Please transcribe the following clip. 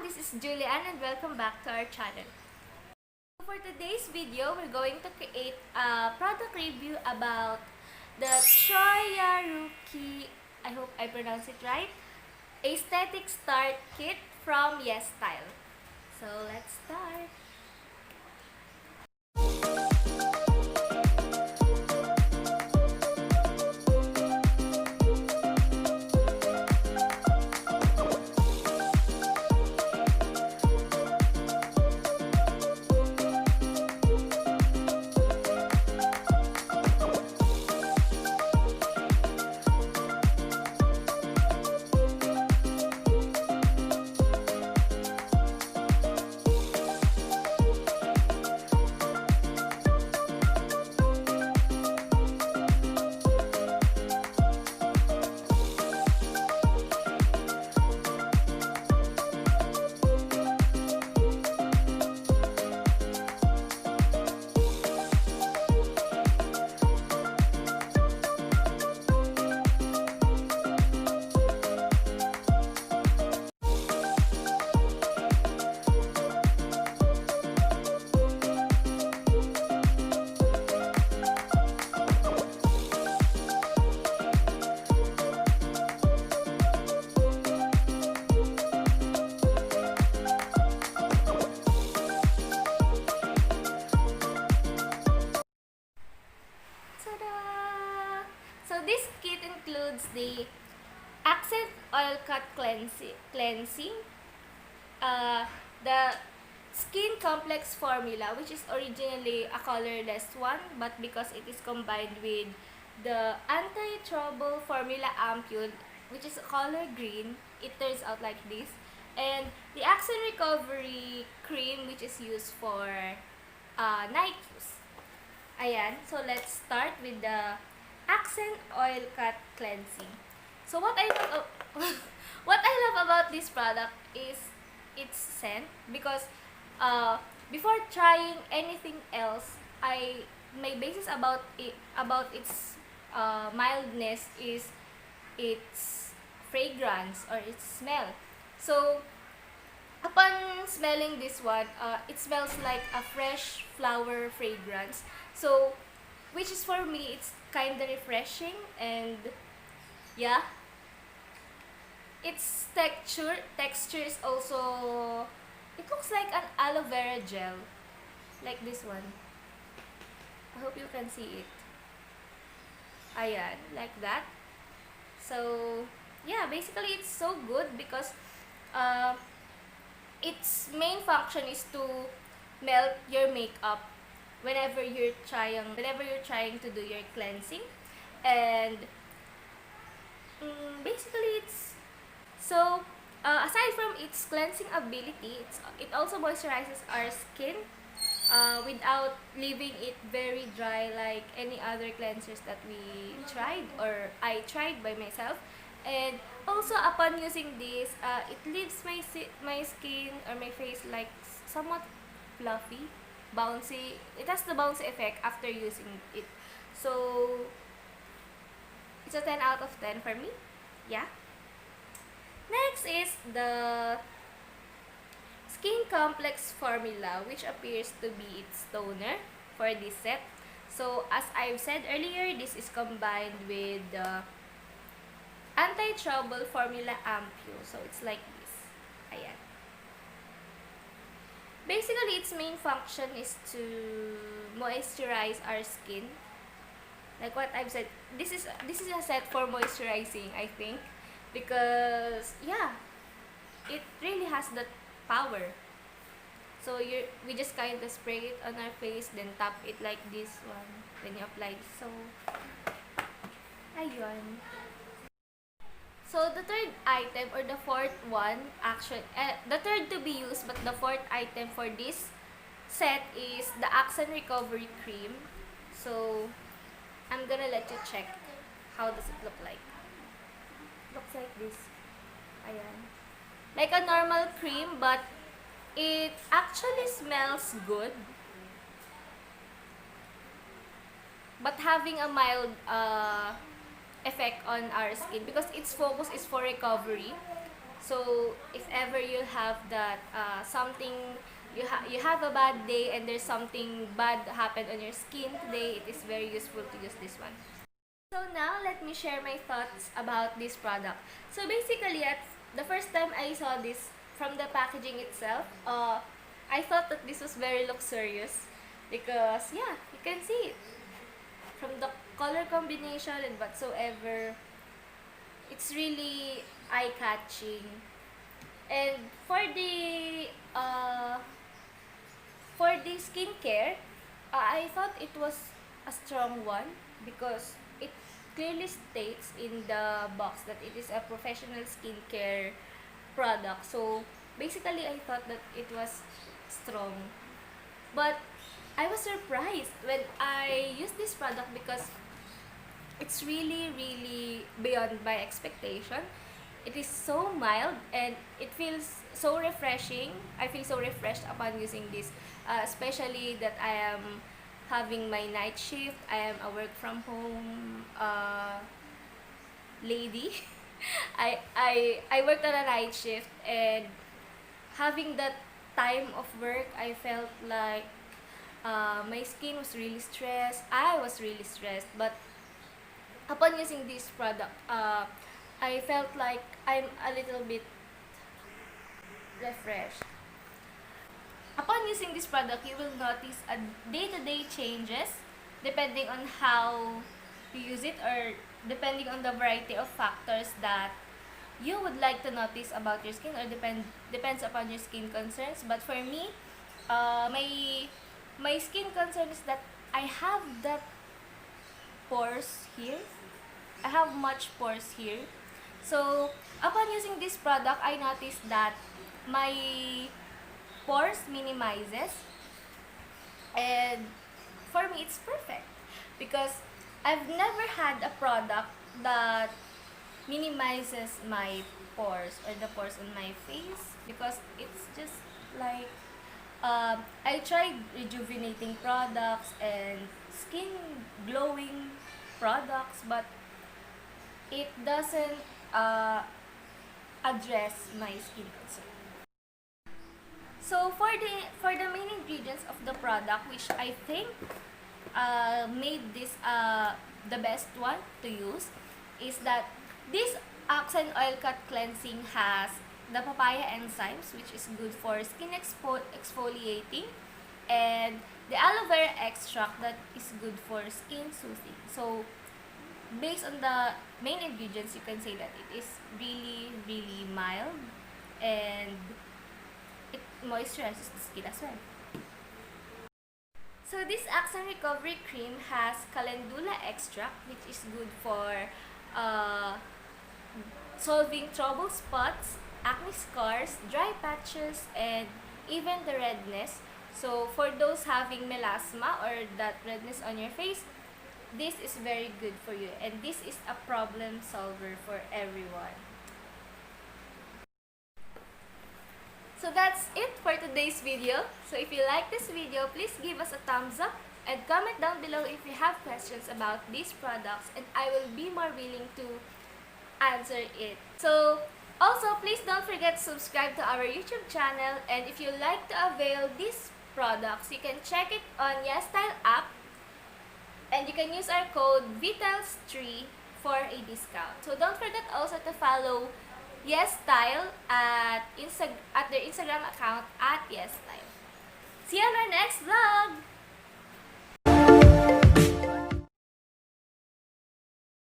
this is Julian and welcome back to our channel. For today's video, we're going to create a product review about the Troya Rookie, I hope I pronounce it right, Aesthetic Start Kit from Yes Style. So let's start. So this kit includes the Accent Oil Cut Cleansing, the Skin Complex formula, which is originally a colorless one, but because it is combined with the Anti-Trouble Formula Ampule, which is color green, it turns out like this. And the Accent Recovery Cream, which is used for night use. Ayan, so let's start with the Accent Oil Cut Cleansing. So what I love, what I love about this product is its scent, because before trying anything else, my basis about its mildness is its fragrance or its smell. So upon smelling this one, it smells like a fresh flower fragrance. So, which is for me, it's kind of refreshing, and yeah, its texture is also, it looks like an aloe vera gel, like this one. I hope you can see it. Ayan, like that. So, yeah, basically it's so good because its main function is to melt your makeup whenever you're trying to do your cleansing. And basically it's so aside from its cleansing ability, it also moisturizes our skin without leaving it very dry like any other cleansers that we tried or I tried by myself. And also upon using this, it leaves my skin or my face like somewhat fluffy, bouncy. It has the bouncy effect after using it. So it's a 10 out of 10 for me. Yeah. Next is the Skin Complex formula, which appears to be its toner for this set. So as I've said earlier, this is combined with the Anti-Trouble Formula Ampule. So it's like this. Ayan. Basically, its main function is to moisturize our skin. Like what I've said, this is a set for moisturizing, I think, because yeah, it really has that power. So we just kind of spray it on our face, then tap it like this one, then you apply. So ayun. So the third item, or the fourth one, actually, the third to be used, but the fourth item for this set is the Accent Recovery Cream. So I'm gonna let you check how does it look like. Looks like this. Ayan. Like a normal cream, but it actually smells good. But having a mild effect on our skin because its focus is for recovery. So if ever you have that something, you have a bad day and there's something bad happened on your skin today, it is very useful to use this one. So now let me share my thoughts about this product. So basically, at the first time I saw this from the packaging itself, I thought that this was very luxurious because yeah, you can see it from the color combination and whatsoever. It's really eye-catching. And for the skincare, I thought it was a strong one because it clearly states in the box that it is a professional skincare product. So basically, I thought that it was strong. But I was surprised when I used this product because it's really, really beyond my expectation. It is so mild and it feels so refreshing. I feel so refreshed upon using this, especially that I am having my night shift. I am a work from home lady. I worked on a night shift, and having that time of work, I felt like my skin was really stressed. I was really stressed, but upon using this product, I felt like I'm a little bit refreshed. Upon using this product, you will notice a day-to-day changes depending on how you use it, or depending on the variety of factors that you would like to notice about your skin, or depends upon your skin concerns. But for me, my skin concern is that I have that pores here. I have much pores here. So, upon using this product, I noticed that my pores minimizes, and for me it's perfect because I've never had a product that minimizes my pores or the pores on my face, because it's just like I tried rejuvenating products and skin glowing products, but it doesn't address my skin concern. So for the main ingredients of the product, which I think made this the best one to use, is that this Oxen Oil Cut Cleansing has the papaya enzymes, which is good for skin exfoliating, and the aloe vera extract that is good for skin soothing. So based on the main ingredients, you can say that it is really, really mild, and it moisturizes the skin as well. So this Axan Recovery Cream has calendula extract, which is good for uh, solving trouble spots, acne scars, dry patches, and even the redness. So for those having melasma or that redness on your face, this is very good for you, and this is a problem solver for everyone. So that's it for today's video. So if you like this video, please give us a thumbs up and comment down below if you have questions about these products, and I will be more willing to answer it. So also, please don't forget to subscribe to our YouTube channel, and if you like to avail these products, you can check it on YesStyle app, and you can use our code VITALS3 for a discount. So don't forget also to follow YesStyle at their Instagram account at YesStyle. See you on our next vlog!